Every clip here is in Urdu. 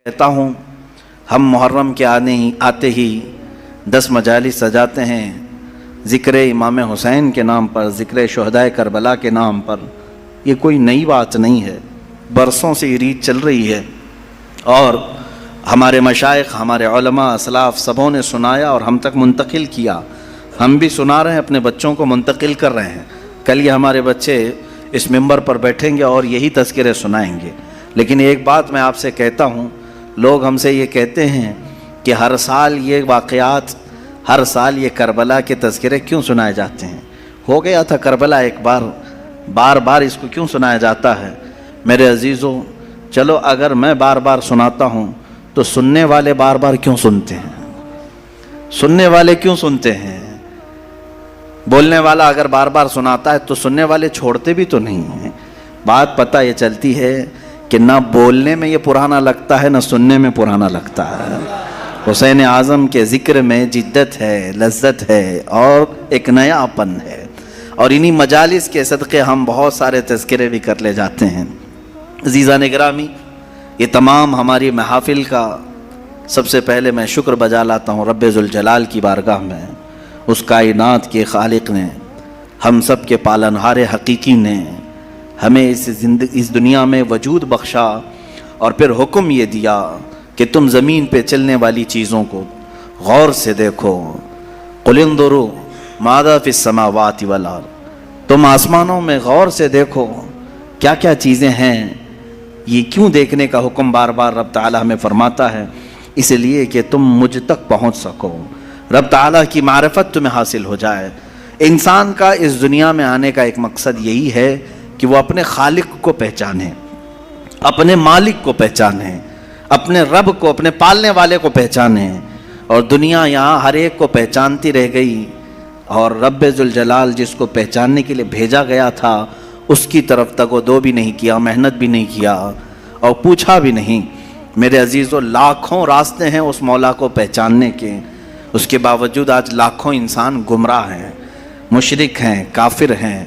کہتا ہوں ہم محرم کے آتے ہی 10 مجالس سجاتے ہیں ذکر امام حسین کے نام پر، ذکر شہدائے کربلا کے نام پر۔ یہ کوئی نئی بات نہیں ہے، برسوں سے یہ ریت چل رہی ہے، اور ہمارے مشائخ، ہمارے علماء، اسلاف سبوں نے سنایا اور ہم تک منتقل کیا۔ ہم بھی سنا رہے ہیں، اپنے بچوں کو منتقل کر رہے ہیں۔ کل یہ ہمارے بچے اس ممبر پر بیٹھیں گے اور یہی تذکرے سنائیں گے۔ لیکن ایک بات میں آپ سے کہتا ہوں، لوگ ہم سے یہ کہتے ہیں کہ ہر سال یہ واقعات، ہر سال یہ کربلا کے تذکرے کیوں سنائے جاتے ہیں؟ ہو گیا تھا کربلا ایک بار، بار بار اس کو کیوں سنایا جاتا ہے؟ میرے عزیزوں، چلو اگر میں بار بار سناتا ہوں تو سننے والے بار بار کیوں سنتے ہیں؟ سننے والے کیوں سنتے ہیں؟ بولنے والا اگر بار بار سناتا ہے تو سننے والے چھوڑتے بھی تو نہیں ہیں۔ بات پتہ یہ چلتی ہے کہ نہ بولنے میں یہ پرانا لگتا ہے، نہ سننے میں پرانا لگتا ہے۔ حسین اعظم کے ذکر میں جدت ہے، لذت ہے اور ایک نیا اپن ہے، اور انہی مجالس کے صدقے ہم بہت سارے تذکرے بھی کر لے جاتے ہیں۔ عزیزان گرامی، یہ تمام ہماری محافل کا سب سے پہلے میں شکر بجا لاتا ہوں رب ذوالجلال کی بارگاہ میں، اس کائنات کے خالق نے، ہم سب کے پالنہار حقیقی نے ہمیں اس دنیا میں وجود بخشا، اور پھر حکم یہ دیا کہ تم زمین پہ چلنے والی چیزوں کو غور سے دیکھو۔ قل انظروا ماذا فی السماوات والارض، تم آسمانوں میں غور سے دیکھو کیا کیا چیزیں ہیں۔ یہ کیوں دیکھنے کا حکم بار بار رب تعالیٰ ہمیں فرماتا ہے؟ اس لیے کہ تم مجھ تک پہنچ سکو، رب تعالیٰ کی معرفت تمہیں حاصل ہو جائے۔ انسان کا اس دنیا میں آنے کا ایک مقصد یہی ہے کہ وہ اپنے خالق کو پہچانے، اپنے مالک کو پہچانے، اپنے رب کو، اپنے پالنے والے کو پہچانے۔ اور دنیا یہاں ہر ایک کو پہچانتی رہ گئی، اور رب ذوالجلال جس کو پہچاننے کے لیے بھیجا گیا تھا اس کی طرف تک وہ دو بھی نہیں کیا، محنت بھی نہیں کیا اور پوچھا بھی نہیں۔ میرے عزیزو، لاکھوں راستے ہیں اس مولا کو پہچاننے کے، اس کے باوجود آج لاکھوں انسان گمراہ ہیں، مشرک ہیں، کافر ہیں،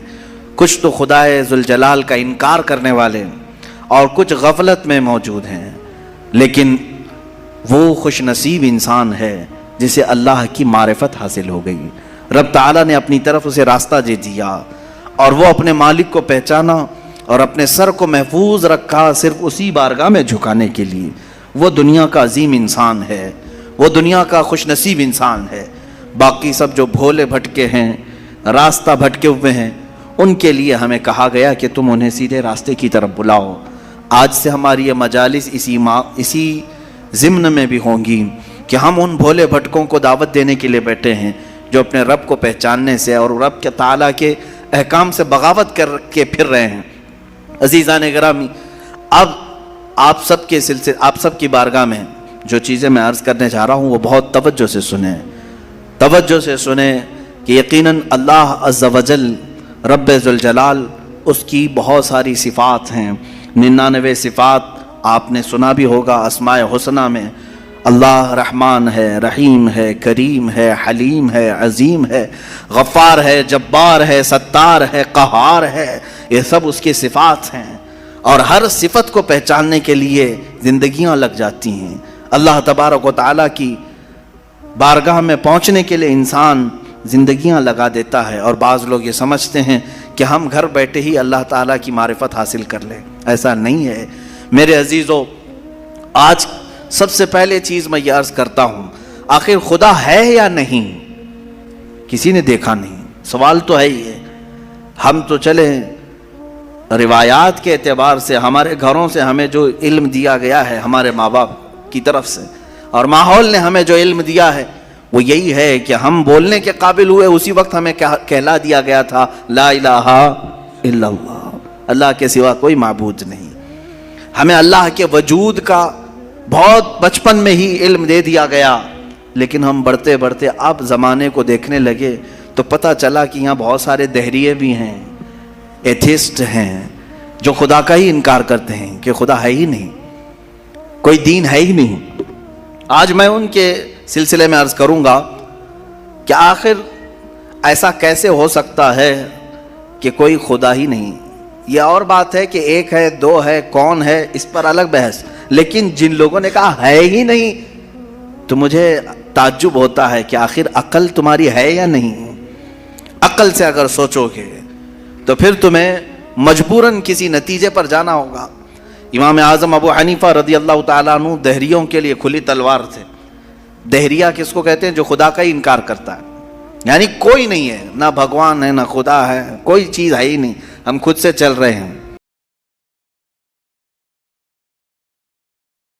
کچھ تو خدائے ذوالجلال کا انکار کرنے والے اور کچھ غفلت میں موجود ہیں۔ لیکن وہ خوش نصیب انسان ہے جسے اللہ کی معرفت حاصل ہو گئی، رب تعالیٰ نے اپنی طرف اسے راستہ دے دیا، اور وہ اپنے مالک کو پہچانا اور اپنے سر کو محفوظ رکھا صرف اسی بارگاہ میں جھکانے کے لیے۔ وہ دنیا کا عظیم انسان ہے، وہ دنیا کا خوش نصیب انسان ہے۔ باقی سب جو بھولے بھٹکے ہیں، راستہ بھٹکے ہوئے ہیں، ان کے لیے ہمیں کہا گیا کہ تم انہیں سیدھے راستے کی طرف بلاؤ۔ آج سے ہماری یہ مجالس اسی ضمن میں بھی ہوں گی کہ ہم ان بھولے بھٹکوں کو دعوت دینے کے لیے بیٹھے ہیں جو اپنے رب کو پہچاننے سے اور رب کے تعالیٰ کے احکام سے بغاوت کر کے پھر رہے ہیں۔ عزیزان گرامی، اب آپ سب کی بارگاہ میں جو چیزیں میں عرض کرنے جا رہا ہوں وہ بہت توجہ سے سنیں، توجہ سے سنیں کہ یقیناً اللہ عز و جل رب ذوالجلال، اس کی بہت ساری صفات ہیں، 99 صفات آپ نے سنا بھی ہوگا۔ اسماء حسنہ میں اللہ رحمان ہے، رحیم ہے، کریم ہے، حلیم ہے، عظیم ہے، غفار ہے، جبار ہے، ستار ہے، قہار ہے، یہ سب اس کی صفات ہیں، اور ہر صفت کو پہچاننے کے لیے زندگیاں لگ جاتی ہیں۔ اللہ تبارک و تعالیٰ کی بارگاہ میں پہنچنے کے لیے انسان زندگیاں لگا دیتا ہے، اور بعض لوگ یہ سمجھتے ہیں کہ ہم گھر بیٹھے ہی اللہ تعالیٰ کی معرفت حاصل کر لیں۔ ایسا نہیں ہے میرے عزیزو۔ آج سب سے پہلے چیز میں یہ عرض کرتا ہوں، آخر خدا ہے یا نہیں؟ کسی نے دیکھا نہیں، سوال تو ہے ہی ہے۔ ہم تو چلے روایات کے اعتبار سے، ہمارے گھروں سے ہمیں جو علم دیا گیا ہے ہمارے ماں باپ کی طرف سے، اور ماحول نے ہمیں جو علم دیا ہے وہ یہی ہے کہ ہم بولنے کے قابل ہوئے اسی وقت ہمیں کہلا دیا گیا تھا لا الہ الا اللہ، اللہ کے سوا کوئی معبود نہیں۔ ہمیں اللہ کے وجود کا بہت بچپن میں ہی علم دے دیا گیا، لیکن ہم بڑھتے بڑھتے اب زمانے کو دیکھنے لگے تو پتہ چلا کہ یہاں بہت سارے دہریے بھی ہیں، ایتھیسٹ ہیں، جو خدا کا ہی انکار کرتے ہیں کہ خدا ہے ہی نہیں، کوئی دین ہے ہی نہیں۔ آج میں ان کے سلسلے میں عرض کروں گا کہ آخر ایسا کیسے ہو سکتا ہے کہ کوئی خدا ہی نہیں؟ یہ اور بات ہے کہ ایک ہے، دو ہے، کون ہے، اس پر الگ بحث، لیکن جن لوگوں نے کہا ہے ہی نہیں تو مجھے تعجب ہوتا ہے کہ آخر عقل تمہاری ہے یا نہیں؟ عقل سے اگر سوچو گے تو پھر تمہیں مجبوراً کسی نتیجے پر جانا ہوگا۔ امام اعظم ابو حنیفہ رضی اللہ تعالیٰ عنہ دہریوں کے لیے کھلی تلوار تھے۔ دہریہ کس کو کہتے ہیں؟ جو خدا کا ہی انکار کرتا ہے، یعنی کوئی نہیں ہے، نہ بھگوان ہے نہ خدا ہے، کوئی چیز ہے ہی نہیں، ہم خود سے چل رہے ہیں۔